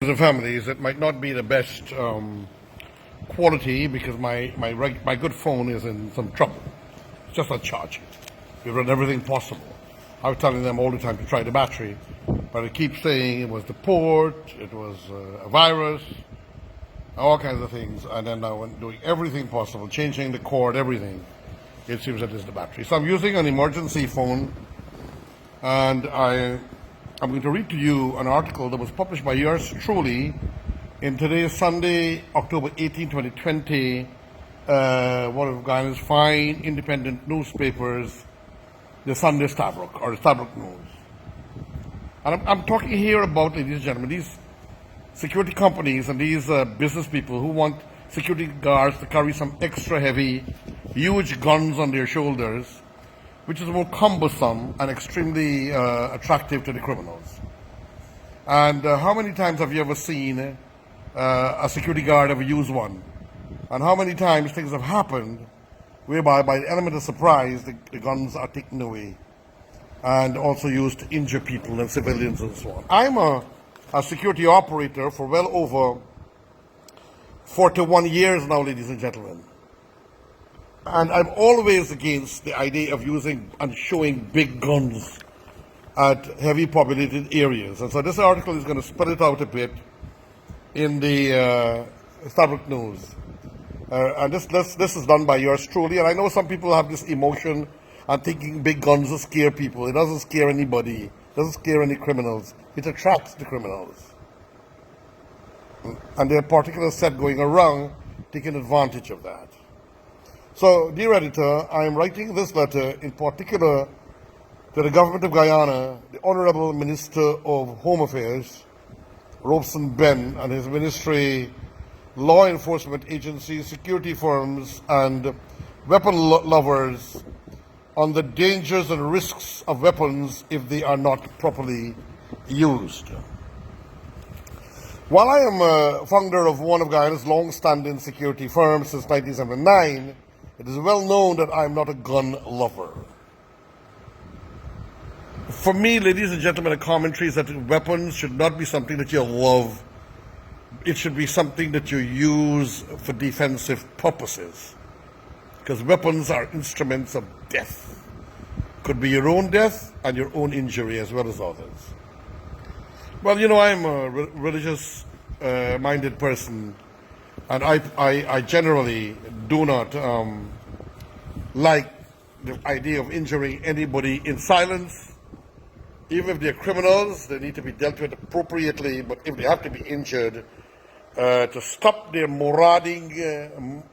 And families, it might not be the best quality because my good phone is in some trouble. It's just not charging. We've done everything possible. I was telling them all the time to try the battery, but it keeps saying it was the port, it was a virus, all kinds of things. And then now I'm doing everything possible, changing the cord, everything. It seems that it's the battery. So I'm using an emergency phone, and I'm going to read to you an article that was published by yours truly in today's Sunday, October 18, 2020, one of Guyana's fine independent newspapers, the Sunday Stabroek, or the Stabroek News. And I'm talking here about, ladies and gentlemen, these security companies and these business people who want security guards to carry some extra heavy, huge guns on their shoulders, which is more cumbersome and extremely attractive to the criminals. And how many times have you ever seen a security guard ever use one? And how many times things have happened whereby, by the element of surprise, the guns are taken away and also used to injure people and civilians and so on. I'm a security operator for well over 41 years now, ladies and gentlemen. And I'm always against the idea of using and showing big guns at heavy populated areas. And so this article is going to spread it out a bit in the Stabroek News. And this is done by yours truly. And I know some people have this emotion and thinking big guns will scare people. It doesn't scare anybody. It doesn't scare any criminals. It attracts the criminals. And there are particular set going around taking advantage of that. So, dear editor, I am writing this letter in particular to the government of Guyana, the Honorable Minister of Home Affairs, Robeson Ben, and his ministry, law enforcement agencies, security firms, and weapon lovers on the dangers and risks of weapons if they are not properly used. While I am a founder of one of Guyana's long-standing security firms since 1979, it is well known that I am not a gun lover. For me, ladies and gentlemen, the commentary is that weapons should not be something that you love. It should be something that you use for defensive purposes. Because weapons are instruments of death. Could be your own death and your own injury as well as others. Well, you know, I'm a religious-minded person, and I generally do not like the idea of injuring anybody in silence. Even if they're criminals, they need to be dealt with appropriately, but if they have to be injured, to stop their marauding,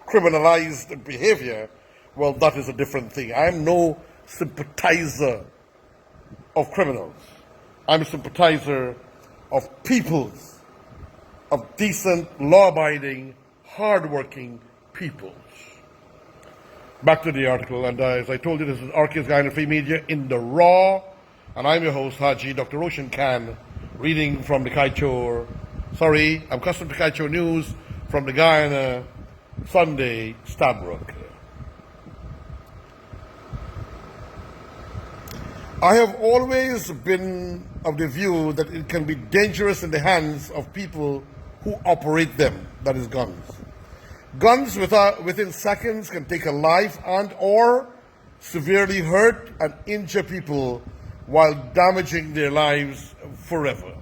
criminalized behavior, well, that is a different thing. I'm no sympathizer of criminals. I'm a sympathizer of peoples, of decent, law-abiding, hard-working peoples. Back to the article, and as I told you, this is RKs Guyana Free Media in the raw, and I'm your host, Haji Dr. Roshan Khan, reading from the I'm Custom to Kaicho News from the Guyana Sunday Stabroek. I have always been of the view that it can be dangerous in the hands of people who operate them, that is guns. Guns within seconds can take a life and or severely hurt and injure people while damaging their lives forever.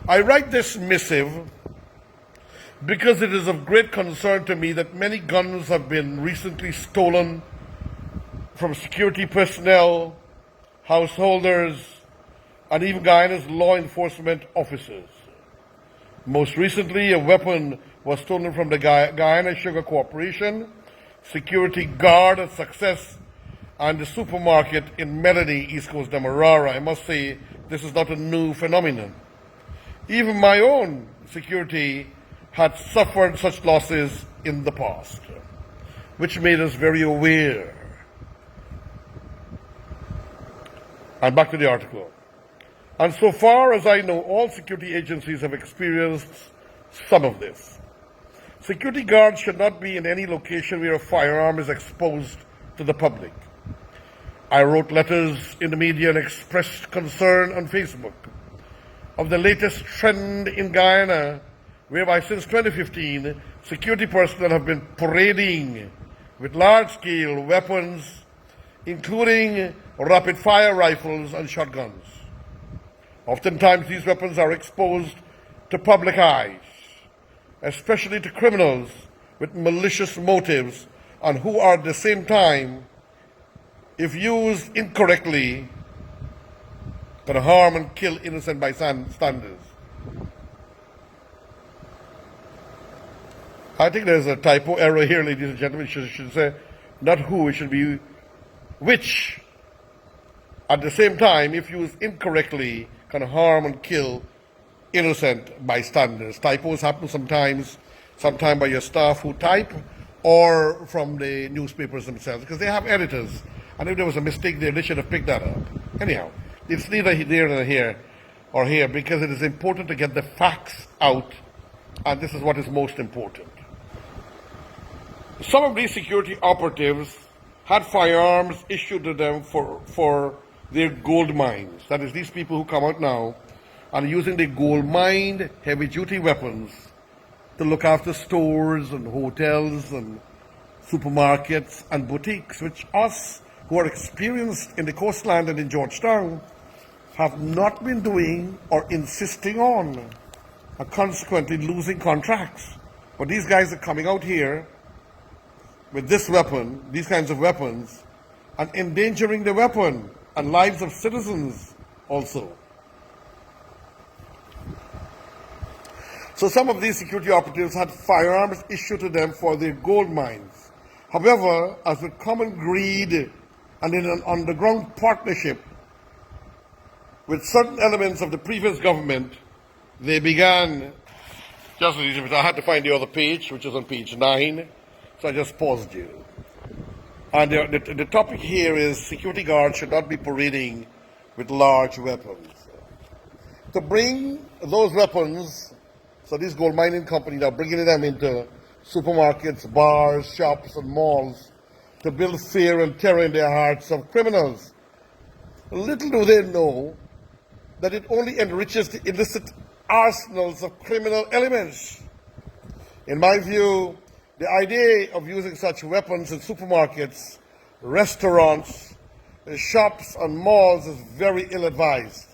I write this missive because it is of great concern to me that many guns have been recently stolen from security personnel, householders, and even Guyana's law enforcement officers. Most recently, a weapon was stolen from the Guyana Sugar Corporation, security guard at Success, and the supermarket in Melody, East Coast Demerara. I must say, this is not a new phenomenon. Even my own security had suffered such losses in the past, which made us very aware. And back to the article. And so far as I know, all security agencies have experienced some of this. Security guards should not be in any location where a firearm is exposed to the public. I wrote letters in the media and expressed concern on Facebook. of the latest trend in Guyana, whereby since 2015, security personnel have been parading with large-scale weapons, including rapid-fire rifles and shotguns. Oftentimes, these weapons are exposed to public eyes, especially to criminals with malicious motives and who are at the same time, if used incorrectly, can harm and kill innocent bystanders. I think there's a typo error here, ladies and gentlemen. It should say not who, it should be which. At the same time, if used incorrectly, can harm and kill innocent bystanders. Typos happen sometimes by your staff who type, or from the newspapers themselves, because they have editors. And if there was a mistake there, they should have picked that up. Anyhow, it's neither there nor here, because it is important to get the facts out, and this is what is most important. Some of these security operatives had firearms issued to them for their gold mines. That is, these people who come out now are using the gold mined heavy-duty weapons to look after stores and hotels and supermarkets and boutiques, which us who are experienced in the coastland and in Georgetown have not been doing or insisting on, and consequently losing contracts. But these guys are coming out here with this weapon, these kinds of weapons, and endangering the weapon and lives of citizens also. So some of these security operatives had firearms issued to them for their gold mines. However, as with common greed and in an underground partnership with certain elements of the previous government, they began, just I had to find the other page, which is on page 9, so I just paused you. And the topic here is security guards should not be parading with large weapons. To bring those weapons, so these gold mining companies are bringing them into supermarkets, bars, shops, and malls to build fear and terror in their hearts of criminals. Little do they know that it only enriches the illicit arsenals of criminal elements. In my view, the idea of using such weapons in supermarkets, restaurants, shops, and malls is very ill-advised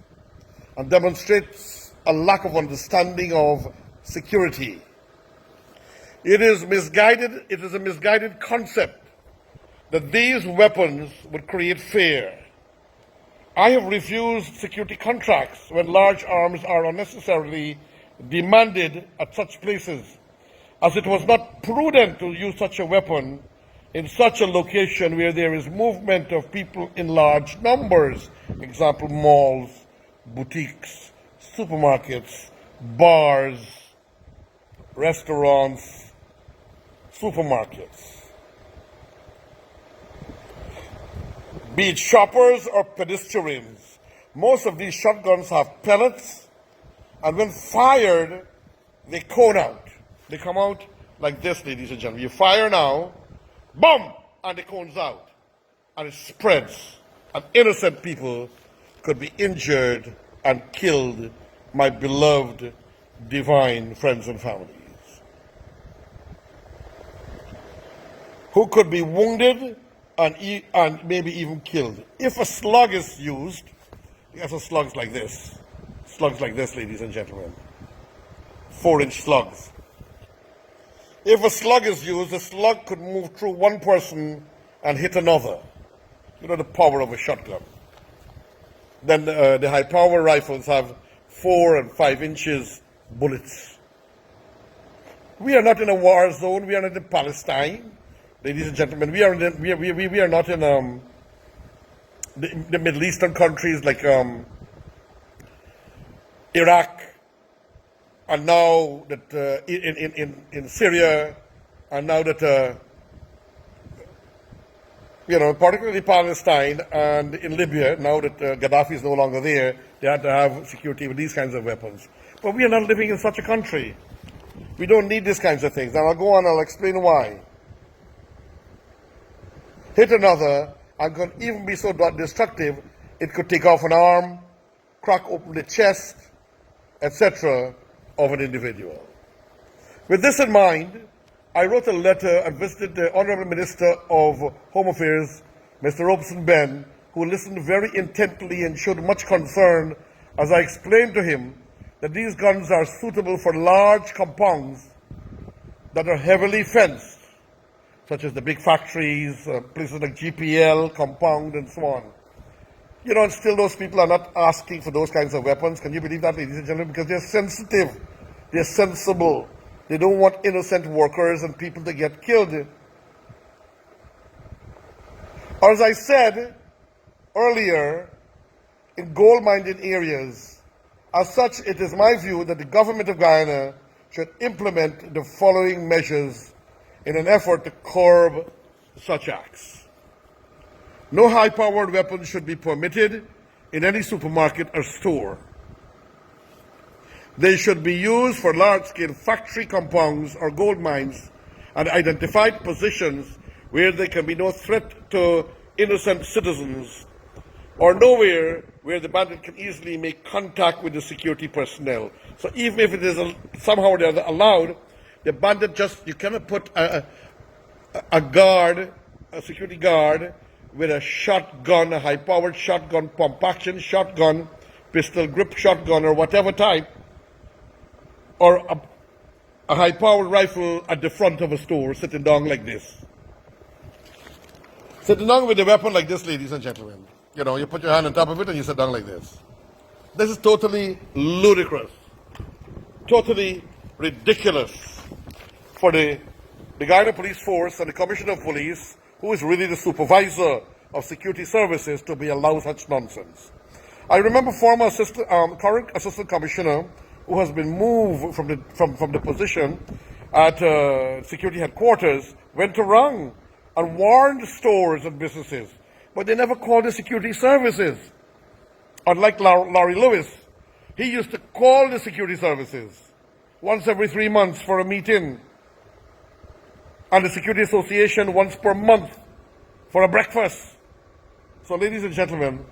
and demonstrates a lack of understanding of security. It is a misguided concept that these weapons would create fear. I have refused security contracts when large arms are unnecessarily demanded at such places, as it was not prudent to use such a weapon in such a location where there is movement of people in large numbers. Example, malls, boutiques, supermarkets, bars, restaurants, supermarkets. Be it shoppers or pedestrians, most of these shotguns have pellets, and when fired, they cone out. They come out like this, ladies and gentlemen. You fire now, boom, and it cones out, and it spreads, and innocent people could be injured and killed, my beloved divine friends and families, who could be wounded and maybe even killed. If a slug is used, yes, a slugs like this, ladies and gentlemen, 4-inch slugs. If a slug is used, the slug could move through one person and hit another. You know the power of a shotgun. Then the high-power rifles have 4 and 5 inches bullets. We are not in a war zone. We are not in Palestine, ladies and gentlemen. We are not in the Middle Eastern countries like Iraq, and now that in Syria, and now that particularly Palestine and in Libya, now that Gaddafi is no longer there, they had to have security with these kinds of weapons. But we are not living in such a country. We don't need these kinds of things. And I'll go on, I'll explain why. Hit another, and could even be so destructive, it could take off an arm, crack open the chest, etc. of an individual. With this in mind, I wrote a letter and visited the Honourable Minister of Home Affairs, Mr. Robeson Ben, who listened very intently and showed much concern as I explained to him that these guns are suitable for large compounds that are heavily fenced, such as the big factories, places like GPL, compound, and so on. You know, and still those people are not asking for those kinds of weapons. Can you believe that, ladies and gentlemen? Because they're sensitive, they're sensible. They don't want innocent workers and people to get killed. Or as I said earlier, in gold-mining areas, as such, it is my view that the government of Guyana should implement the following measures in an effort to curb such acts. No high-powered weapons should be permitted in any supermarket or store. They should be used for large-scale factory compounds or gold mines at identified positions where there can be no threat to innocent citizens or nowhere where the bandit can easily make contact with the security personnel. So even if it is somehow they're allowed, the bandit you cannot put a security guard with a shotgun, a high-powered shotgun, pump-action shotgun, pistol grip shotgun, or whatever type, or a high-powered rifle at the front of a store, sitting down like this. Sitting down with a weapon like this, ladies and gentlemen. You know, you put your hand on top of it and you sit down like this. This is totally ludicrous, totally ridiculous for the Guyana Police Force and the Commissioner of Police, who is really the supervisor of security services, to be allowed such nonsense. I remember current Assistant Commissioner, who has been moved from the position at security headquarters, went around and warned stores and businesses, but they never called the security services. Unlike Larry Lewis, he used to call the security services once every 3 months for a meeting, and the Security Association once per month for a breakfast. So, ladies and gentlemen,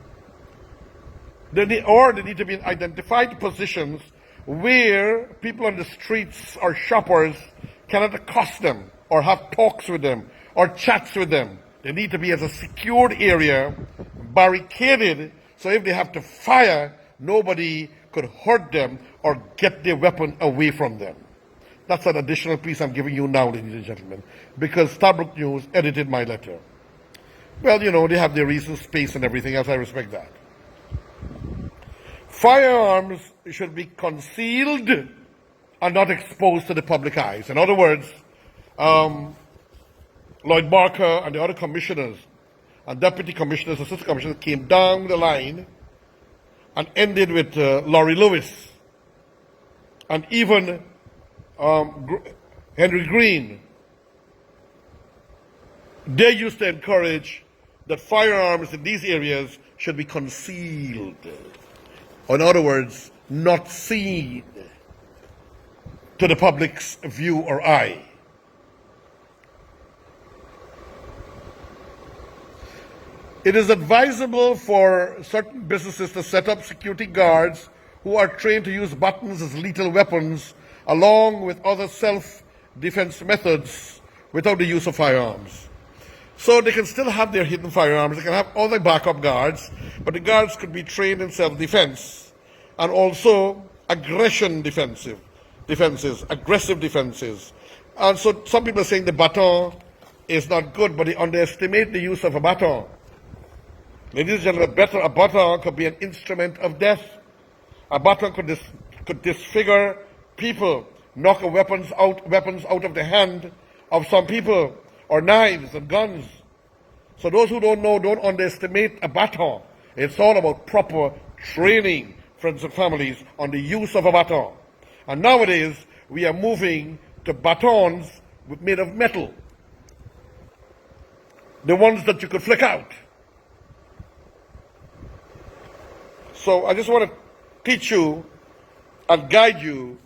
they need to be in identified positions where people on the streets or shoppers cannot accost them or have talks with them or chats with them. They need to be as a secured area, barricaded, so if they have to fire, nobody could hurt them or get their weapon away from them. That's an additional piece I'm giving you now, ladies and gentlemen, because Stabroek News edited my letter. Well, you know, they have their reasons, space, and everything else. I respect that. Firearms should be concealed and not exposed to the public eyes. In other words, Lloyd Barker and the other commissioners and deputy commissioners, assistant commissioners came down the line and ended with Laurie Lewis and even Henry Green. They used to encourage that firearms in these areas should be concealed. In other words, not seen to the public's view or eye. It is advisable for certain businesses to set up security guards who are trained to use buttons as lethal weapons, along with other self-defense methods without the use of firearms. So they can still have their hidden firearms, they can have other backup guards, but the guards could be trained in self-defense and also aggressive defenses. And so some people are saying the baton is not good, but they underestimate the use of a baton. Ladies and gentlemen, a baton could be an instrument of death. A baton could disfigure people, knock weapons out of the hand of some people, or knives and guns. So those who don't know, don't underestimate a baton. It's all about proper training, friends and families, on the use of a baton. And nowadays, we are moving to batons made of metal. The ones that you could flick out. So I just want to teach you and guide you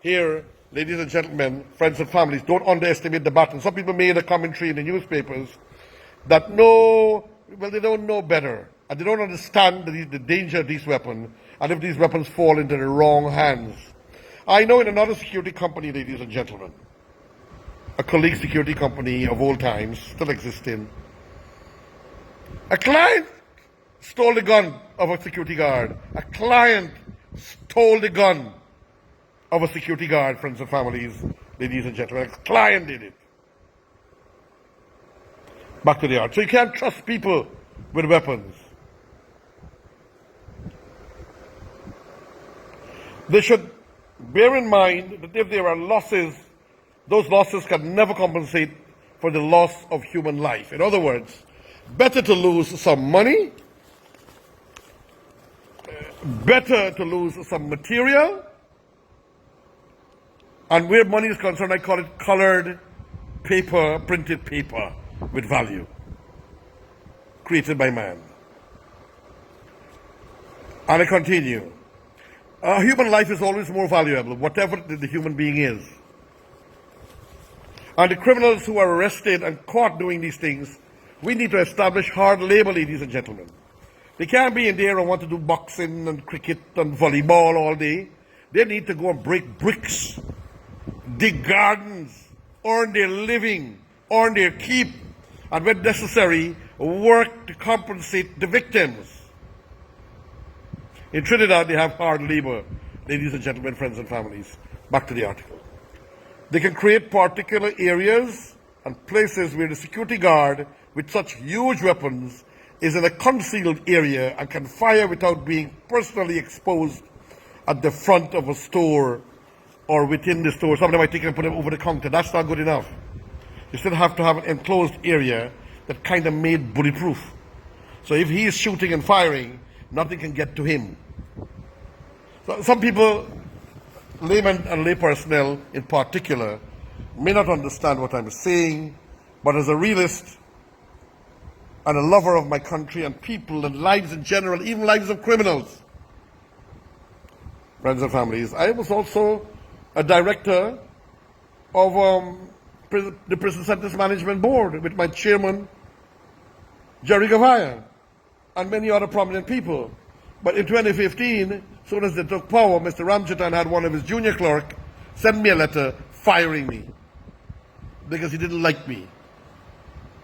here, ladies and gentlemen, friends and families. Don't underestimate the baton. Some people made a commentary in the newspapers that they don't know better. and they don't understand the danger of these weapons, and if these weapons fall into the wrong hands. I know in another security company, ladies and gentlemen, a colleague security company of old times, still existing, a client stole the gun of a security guard. A client stole the gun of a security guard, friends and families, ladies and gentlemen. A client did it. Back to the art. So you can't trust people with weapons. They should bear in mind that if there are losses, those losses can never compensate for the loss of human life. In other words, better to lose some money, better to lose some material, and where money is concerned, I call it colored paper, printed paper with value, created by man. And I continue. Human life is always more valuable, whatever the human being is. And the criminals who are arrested and caught doing these things, we need to establish hard labor, ladies and gentlemen. They can't be in there and want to do boxing and cricket and volleyball all day. They need to go and break bricks, dig gardens, earn their living, earn their keep, and when necessary, work to compensate the victims. In Trinidad, they have hard labor, ladies and gentlemen, friends and families. Back to the article. They can create particular areas and places where the security guard with such huge weapons is in a concealed area and can fire without being personally exposed at the front of a store or within the store. Some of them might take it and put them over the counter. That's not good enough. You still have to have an enclosed area that kind of made bulletproof. So if he is shooting and firing, nothing can get to him. So some people, laymen and lay personnel in particular, may not understand what I'm saying, but as a realist and a lover of my country and people and lives in general, even lives of criminals, friends and families, I was also a director of the Prison Sentence Management Board with my chairman, Jerry Gavaya, and many other prominent people. But in 2015, as soon as they took power, Mr. Ramjatan had one of his junior clerks send me a letter firing me because he didn't like me,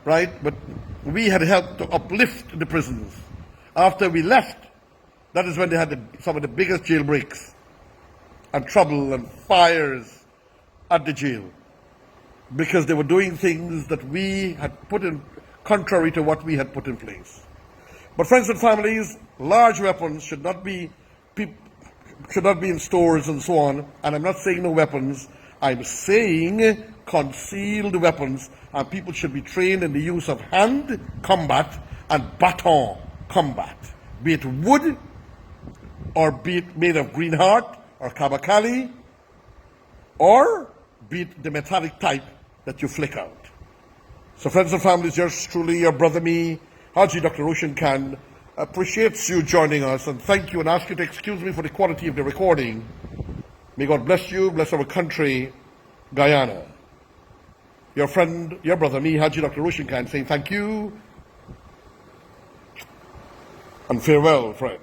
right? But we had helped to uplift the prisons. After we left, that is when they had some of the biggest jailbreaks and trouble and fires at the jail, because they were doing things that we had put in, contrary to what we had put in place. But friends and families, large weapons should not be in stores and so on. And I'm not saying no weapons. I'm saying concealed weapons, and people should be trained in the use of hand combat and baton combat, be it wood or be it made of green heart or kabakali, or be it the metallic type that you flick out. So friends and families, yours truly, your brother me, Haji Dr. Roshan Khan, appreciates you joining us, and thank you, and ask you to excuse me for the quality of the recording. May God bless you, bless our country, Guyana. Your friend, your brother me, Haji Dr. Roshan Khan, saying thank you and farewell, friends.